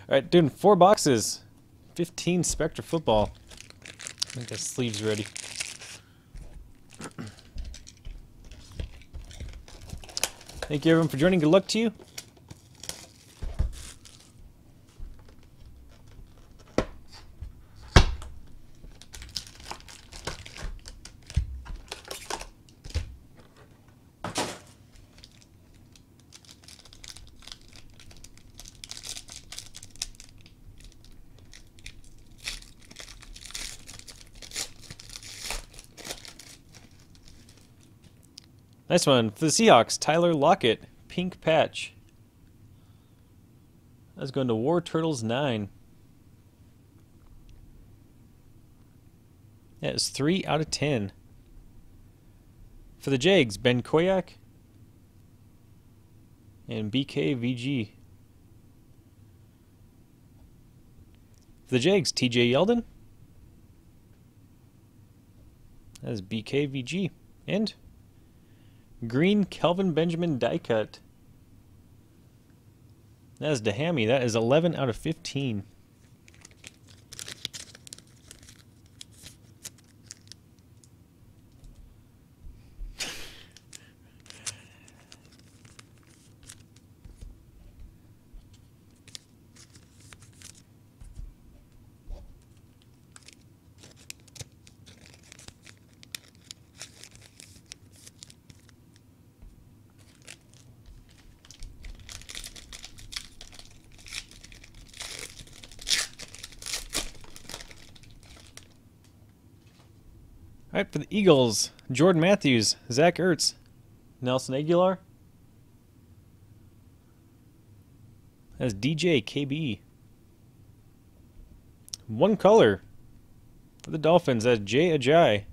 Alright, doing 4 boxes. 15 Spectra football. I think that sleeve's ready. Thank you everyone for joining. Good luck to you. Nice one. For the Seahawks, Tyler Lockett, pink patch. That's going to War Turtles 9. That is 3 out of 10. For the Jags, Ben Koyak and BKVG. For the Jags, TJ Yeldon. That is BKVG. And green Kelvin Benjamin die cut. That is DeHammy. That is 11 out of 15. All right, for the Eagles, Jordan Matthews, Zach Ertz, Nelson Aguilar. That's DJ KB. One color for the Dolphins. That's Jay Ajayi.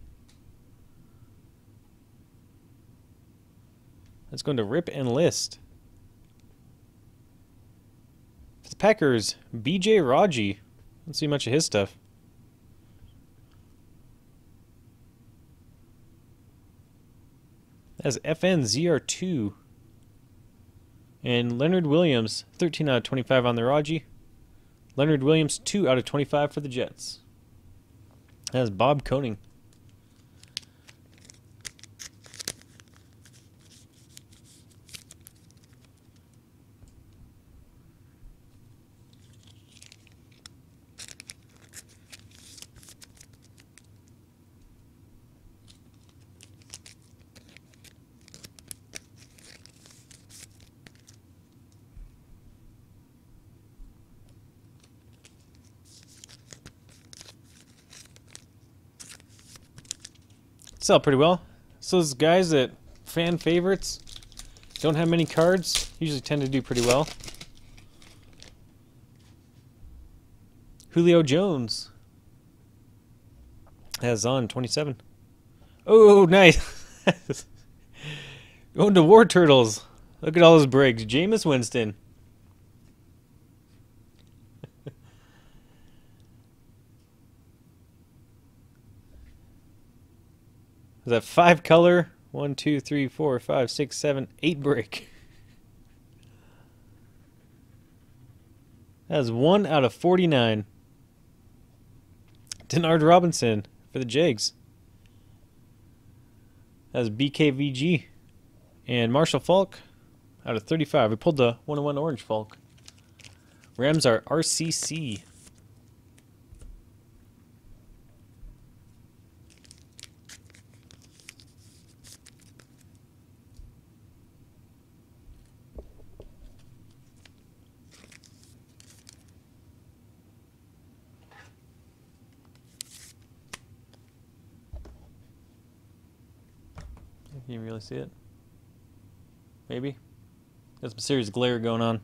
That's going to Rip and List. For the Packers, BJ Raji. Don't see much of his stuff. That's FNZR2. And Leonard Williams, 13 out of 25 on the Raji. Leonard Williams, 2 out of 25 for the Jets. That's Bob Koenig. Sell pretty well. So those guys that fan favorites don't have many cards usually tend to do pretty well. Julio Jones has on 27. Oh, nice. Going to War Turtles. Look at all those breaks. Jameis Winston. Is that 5 color? 1, 2, 3, 4, 5, 6, 7, 8 break. That is 1 out of 49. Denard Robinson for the Jags. That's BKVG. And Marshall Falk out of 35. We pulled the 101 Orange Falk. Rams are RCC. Can you really see it? Maybe? Got some serious glare going on.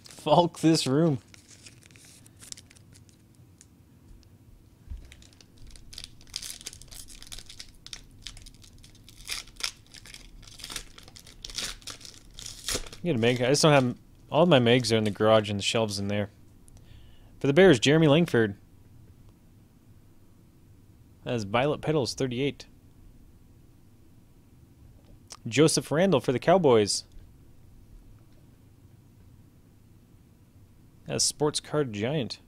Falk this room. Get a Meg. I just don't have... All of my Megs are in the garage and the shelves in there. For the Bears, Jeremy Langford. That's Violet Petals, 38. Joseph Randall for the Cowboys. That's Sports Card Giant.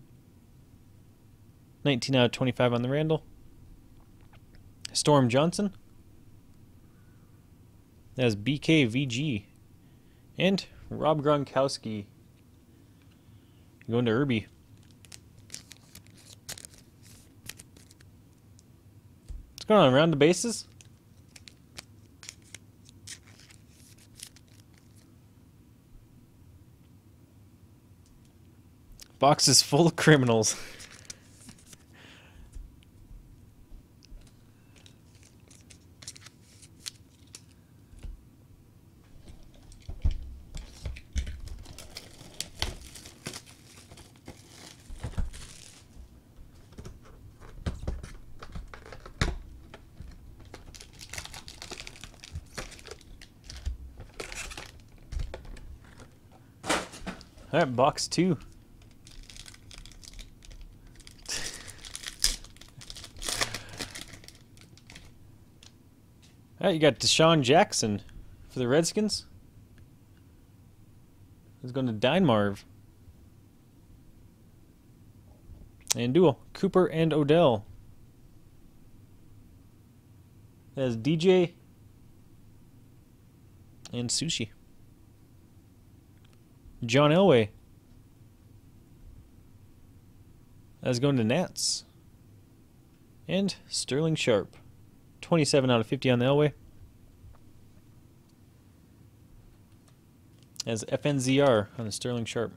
19 out of 25 on the Randall. Storm Johnson. That's BKVG. And Rob Gronkowski. Going to Irby. What's going on around the bases? Box is full of criminals. All right, box 2. All right, you got Deshaun Jackson for the Redskins. He's going to Dynemarv. And dual, Cooper and Odell. That's DJ and Sushi. John Elway. That's going to Nats. And Sterling Sharp. 27 out of 50 on the Elway. As FNZR on the Sterling Sharp.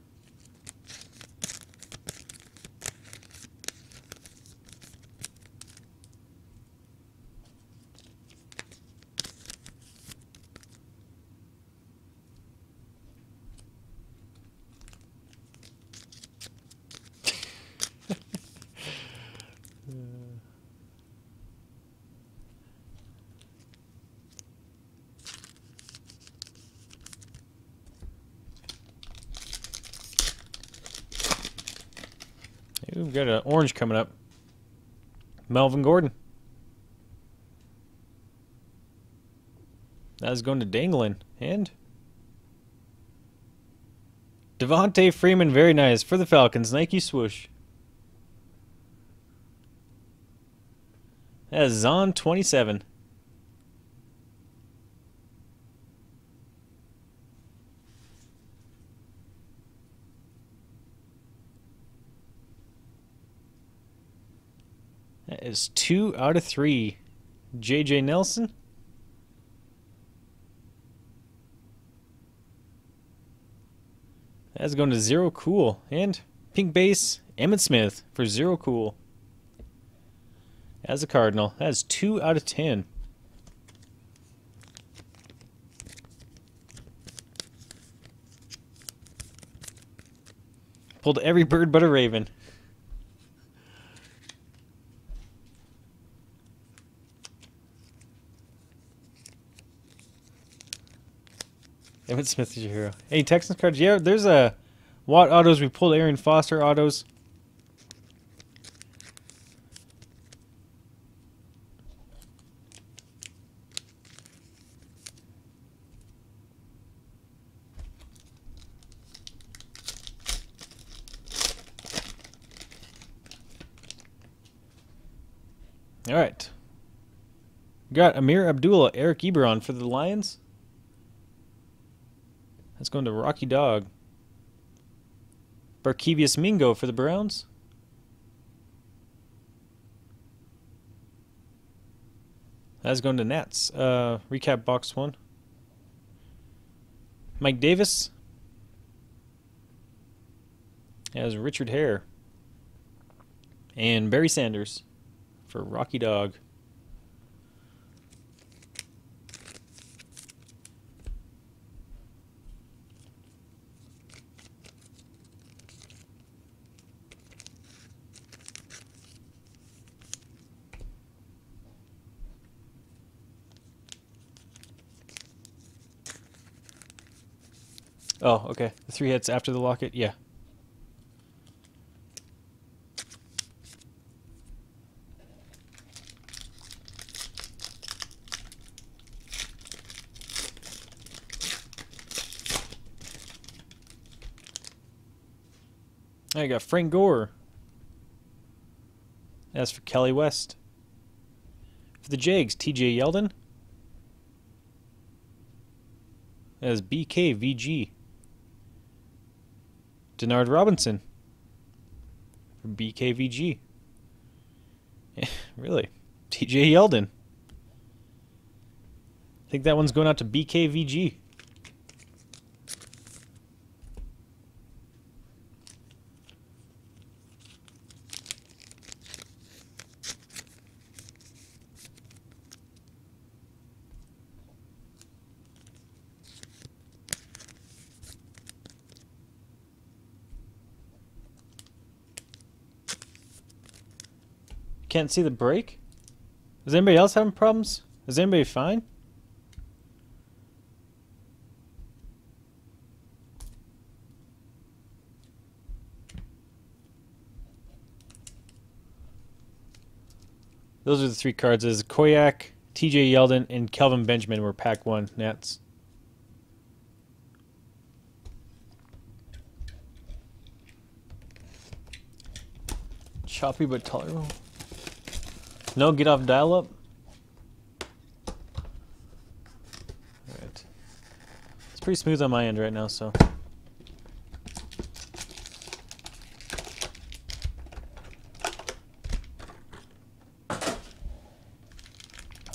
We've got an orange coming up. Melvin Gordon. That's going to Danglin. And Devontae Freeman, very nice. For the Falcons, Nike swoosh. That is Zon 27. That is 2 out of 3. J.J. Nelson. That's going to Zero Cool. And pink base, Emmitt Smith for Zero Cool. As a Cardinal. That is 2 out of 10. Pulled every bird but a raven. Emmitt Smith is your hero. Hey, Texans cards. Yeah, there's a Watt autos. We pulled Aaron Foster autos. All right. Got Amir Abdullah, Eric Ebron for the Lions. That's going to Rocky Dog. Barkevius Mingo for the Browns. That's going to Nats. Recap box 1. Mike Davis. As Richard Hare. And Barry Sanders for Rocky Dog. Oh, okay. The 3 hits after the locket? Yeah. I got Frank Gore. As for Kelly West. For the Jags, TJ Yeldon. As BKVG. Denard Robinson. For BKVG. Really? TJ Yeldon. I think that one's going out to BKVG. Can't see the break? Is anybody else having problems? Is anybody fine? Those are the three cards. As Koyak, TJ Yeldon, and Kelvin Benjamin were pack 1 Nats. Choppy but tolerable. No, get off dial-up. Alright. It's pretty smooth on my end right now, so.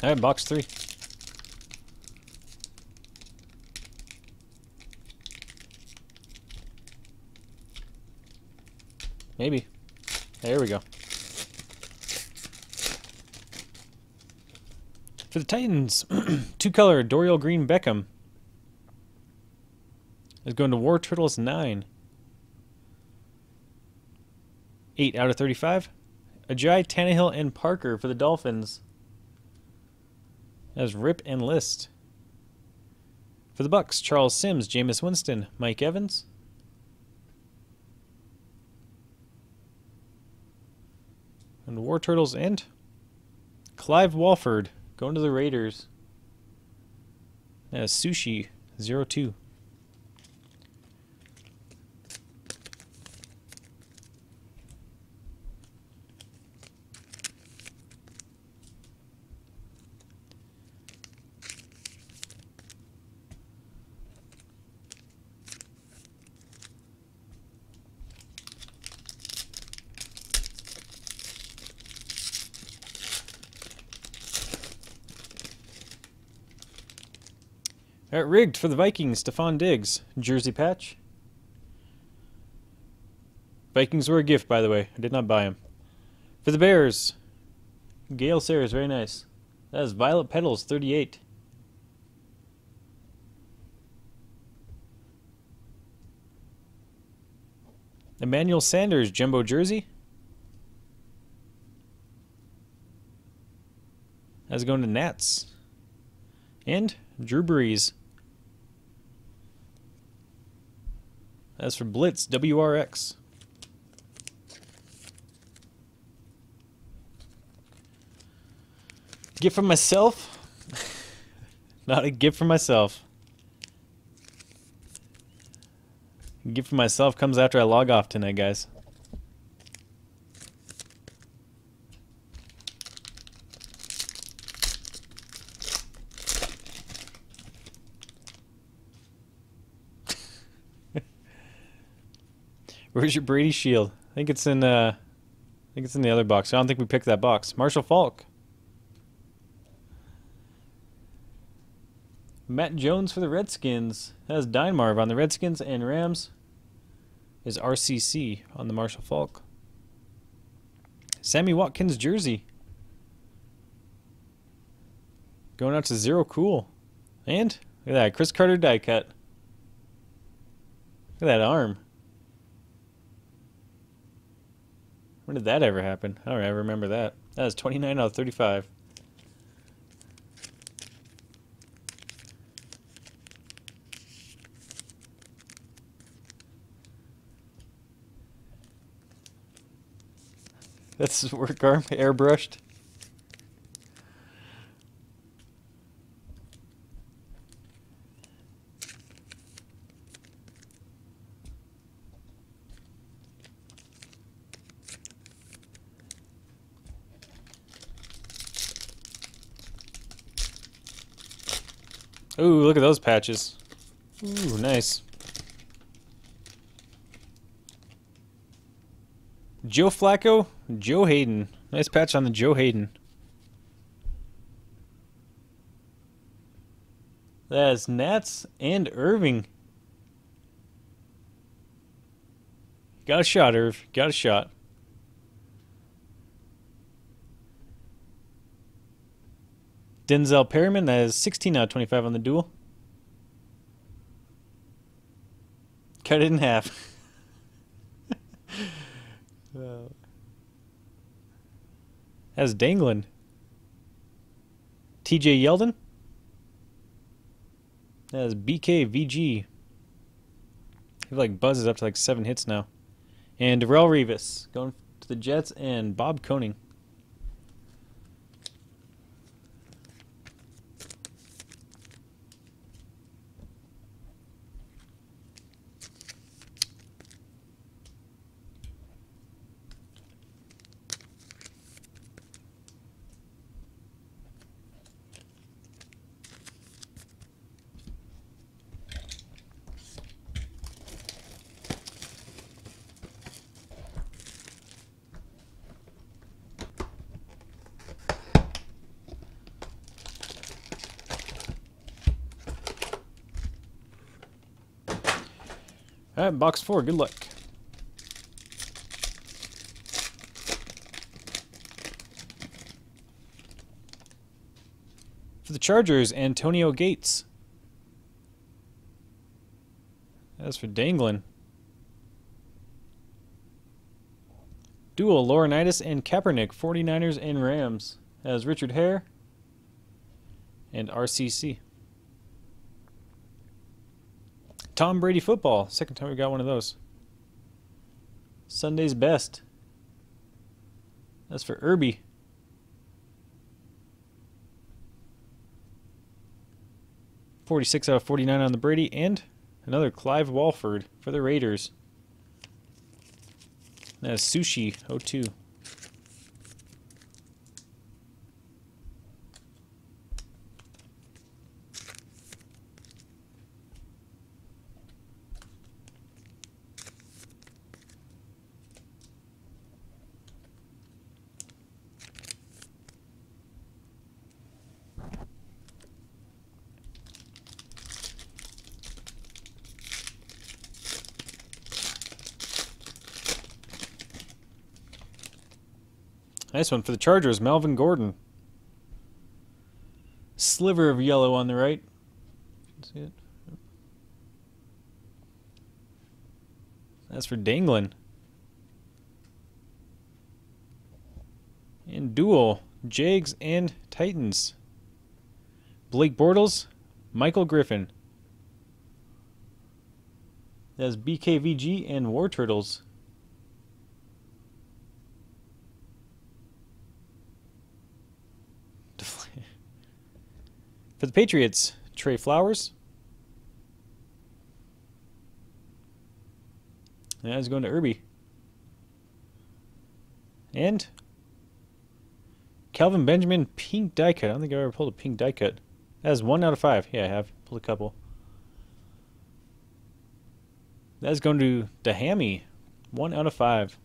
Alright, box 3. Maybe. There we go. For the Titans, 2-color Dorial Green Beckham is going to War Turtles 9. 8 out of 35. Ajay, Tannehill, and Parker for the Dolphins. As Rip and List. For the Bucks, Charles Sims, Jameis Winston, Mike Evans. And the War Turtles and Clive Walford going to the Raiders. As Sushi 02. All right, rigged for the Vikings, Stephon Diggs, jersey patch. Vikings were a gift, by the way. I did not buy them. For the Bears, Gale Sayers, very nice. That is Violet Petals, 38. Emmanuel Sanders, jumbo jersey. That's going to Nats. And Drew Brees. As for Blitz, WRX. Gift from myself? Not a gift from myself. A gift from myself comes after I log off tonight, guys. Where's your Brady shield? I think it's in the other box. I don't think we picked that box. Marshall Faulk. Matt Jones for the Redskins. That has Dynemarv on the Redskins, and Rams is RCC on the Marshall Faulk. Sammy Watkins jersey. Going out to Zero Cool. And look at that, Chris Carter die cut. Look at that arm. When did that ever happen? I don't ever remember that. That was 29 out of 35. That's his work arm, airbrushed. Ooh, look at those patches. Ooh, nice. Joe Flacco, Joe Hayden. Nice patch on the Joe Hayden. That's Nats and Irving. Got a shot, Irv. Got a shot. Denzel Perryman, that is 16 out of 25 on the duel. Cut it in half. That's Dangling. TJ Yeldon. That's BKVG. He like buzzes up to like 7 hits now. And Darrell Revis going to the Jets and Bob Koenig. Alright, box 4, good luck. For the Chargers, Antonio Gates. As for Dangling. Dual, Laurinaitis and Kaepernick, 49ers and Rams. As Richard Hare and RCC. Tom Brady football. Second time we got one of those. Sunday's best. That's for Irby. .46 out of 49 on the Brady. And another Clive Walford for the Raiders. That's Sushi 02. Nice one for the Chargers, Melvin Gordon. Sliver of yellow on the right. See it? That's for Dangling. And dual, Jags and Titans. Blake Bortles, Michael Griffin. That's BKVG and War Turtles. For the Patriots, Trey Flowers. And that's going to Irby. And Calvin Benjamin, pink die cut. I don't think I've ever pulled a pink die cut. That's 1 out of 5. Yeah, I have. Pulled a couple. That's going to Hammy. 1 out of 5.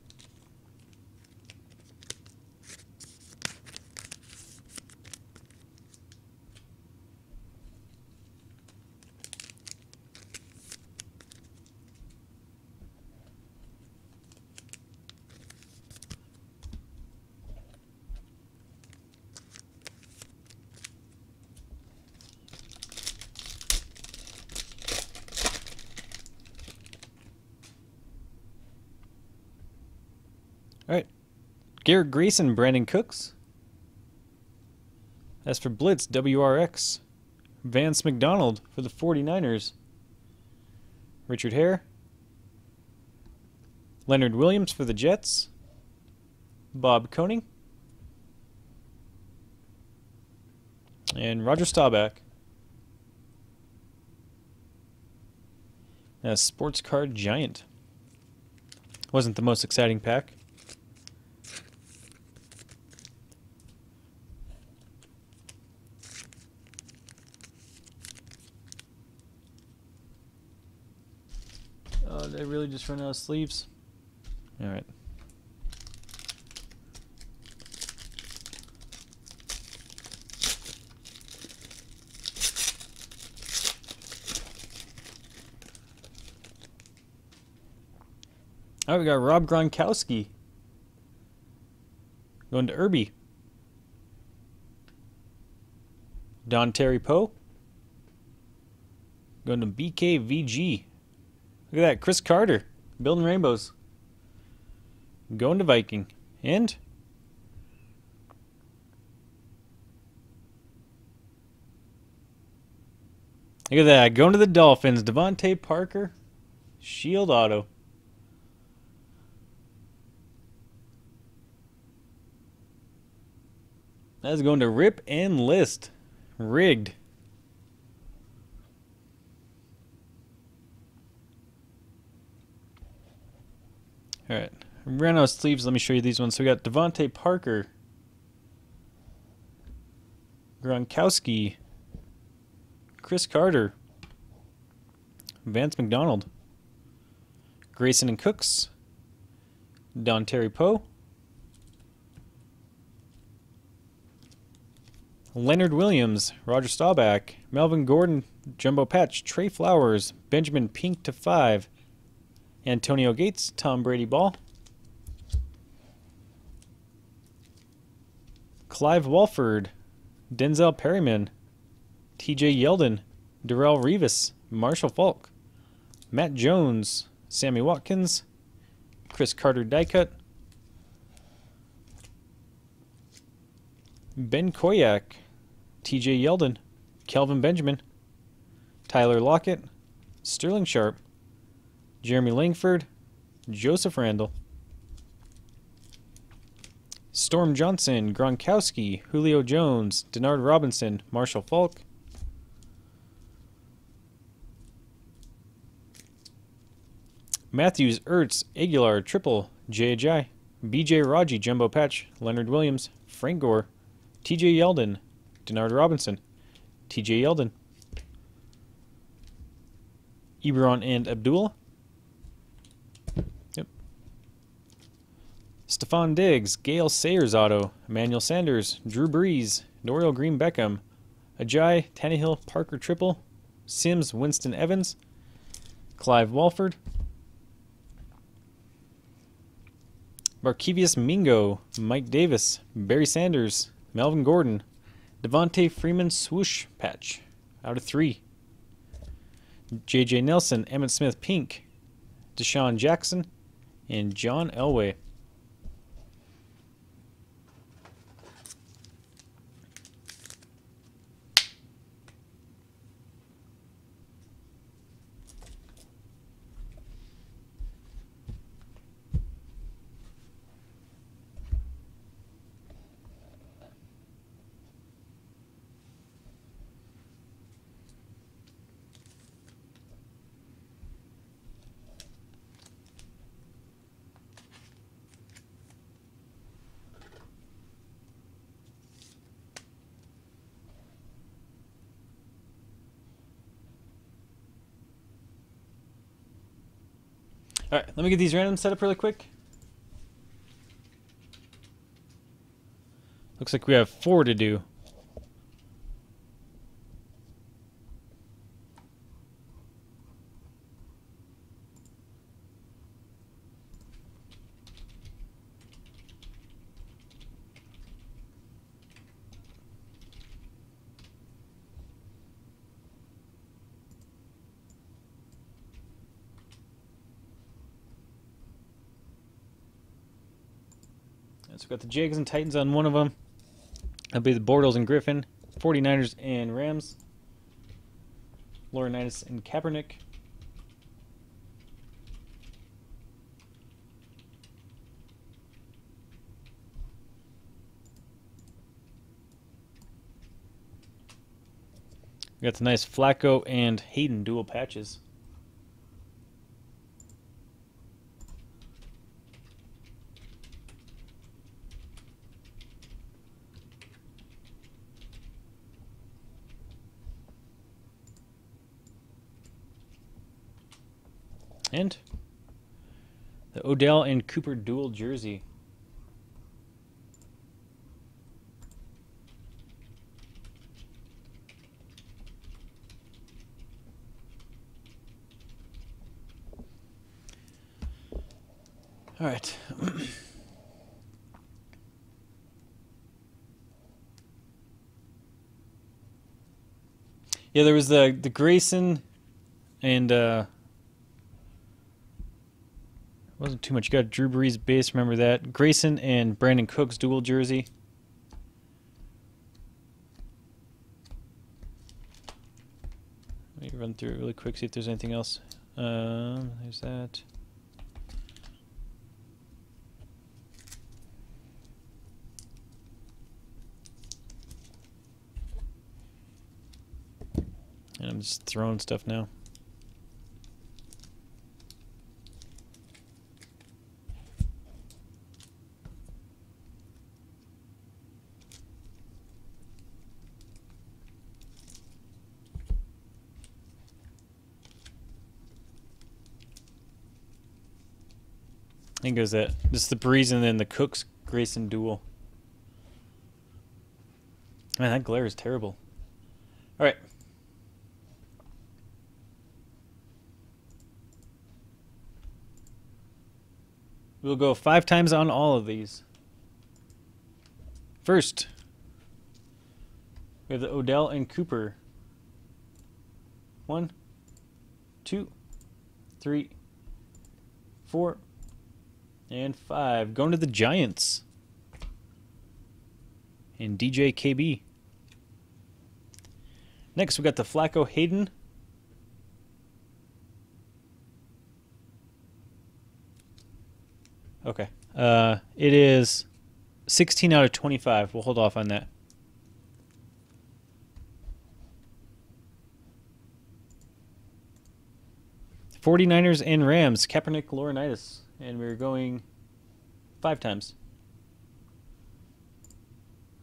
All right. Garrett Grayson, Brandon Cooks. As for Blitz, WRX. Vance McDonald for the 49ers. Richard Hare. Leonard Williams for the Jets. Bob Koenig. And Roger Staubach. A sports card giant. Wasn't the most exciting pack. Did I really just run out of sleeves? Alright. Oh, we got Rob Gronkowski. Going to Irby. Don Terry Poe. Going to BKVG. Look at that. Chris Carter. Building rainbows. Going to Viking. And look at that. Going to the Dolphins. Devontae Parker. Shield auto. That's going to Rip and List. Rigged. Alright. Ran out of sleeves. Let me show you these ones. So we got Devontae Parker. Gronkowski. Chris Carter. Vance McDonald. Grayson and Cooks. Don Terry Poe. Leonard Williams, Roger Staubach, Melvin Gordon, Jumbo Patch, Trey Flowers, Benjamin Pink to 5, Antonio Gates, Tom Brady Ball, Clive Walford, Denzel Perryman, TJ Yeldon, Darrell Revis, Marshall Falk, Matt Jones, Sammy Watkins, Chris Carter die cut, Ben Koyak, TJ Yeldon, Kelvin Benjamin, Tyler Lockett, Sterling Sharp, Jeremy Langford, Joseph Randall, Storm Johnson, Gronkowski, Julio Jones, Denard Robinson, Marshall Falk, Matthews, Ertz, Aguilar, Triple, J.J., B.J. Raji, Jumbo Patch, Leonard Williams, Frank Gore, TJ Yeldon, Denard Robinson, TJ Yeldon, Ebron and Abdul. Yep. Stephon Diggs, Gale Sayers auto, Emmanuel Sanders, Drew Brees, Dorial Green Beckham, Ajay, Tannehill, Parker Triple, Sims, Winston Evans, Clive Walford, Markevius Mingo, Mike Davis, Barry Sanders, Melvin Gordon, Devontae Freeman swoosh patch out of 3. J.J. Nelson, Emmitt Smith pink, Deshaun Jackson, and John Elway. Alright, let me get these randoms set up really quick. Looks like we have 4 to do. So we've got the Jags and Titans on one of them. That'll be the Bortles and Griffin. 49ers and Rams. Laurinaitis and Kaepernick. We got the nice Flacco and Hayden dual patches. And The Odell and Cooper dual jersey. All right. Yeah, there was the Grayson and wasn't too much. You got Drew Brees base, remember that. Grayson and Brandon Cooks dual jersey. Let me run through it really quick, see if there's anything else. There's that. And I'm just throwing stuff now. I think it was that. Just the Breeze and then the Cooks Grayson duel. Man, that glare is terrible. All right. We'll go 5 times on all of these. First, we have the Odell and Cooper. 1, 2, 3, 4, and 5. Going to the Giants. And DJ KB. Next, we got the Flacco Hayden. Okay. It is 16 out of 25. We'll hold off on that. '49ers and Rams. Kaepernick Laurinaitis. And we're going 5 times.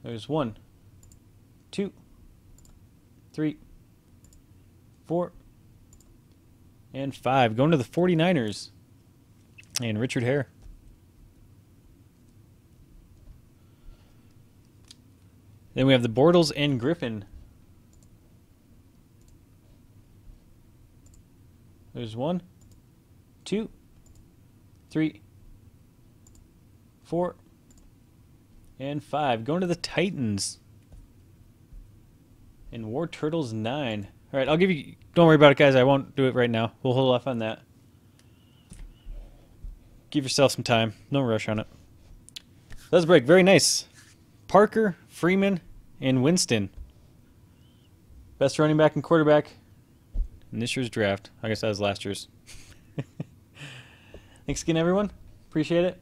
There's 1, 2, 3, 4, and 5. Going to the 49ers. And Richard Hare. Then we have the Bortles and Griffin. There's 1, 2, 3, 4, and 5. Going to the Titans. And War Turtles 9. All right, I'll give you... Don't worry about it, guys. I won't do it right now. We'll hold off on that. Give yourself some time. No rush on it. Let's break. Very nice. Parker, Freeman, and Winston. Best running back and quarterback in this year's draft. I guess that was last year's. Thanks again, everyone. Appreciate it.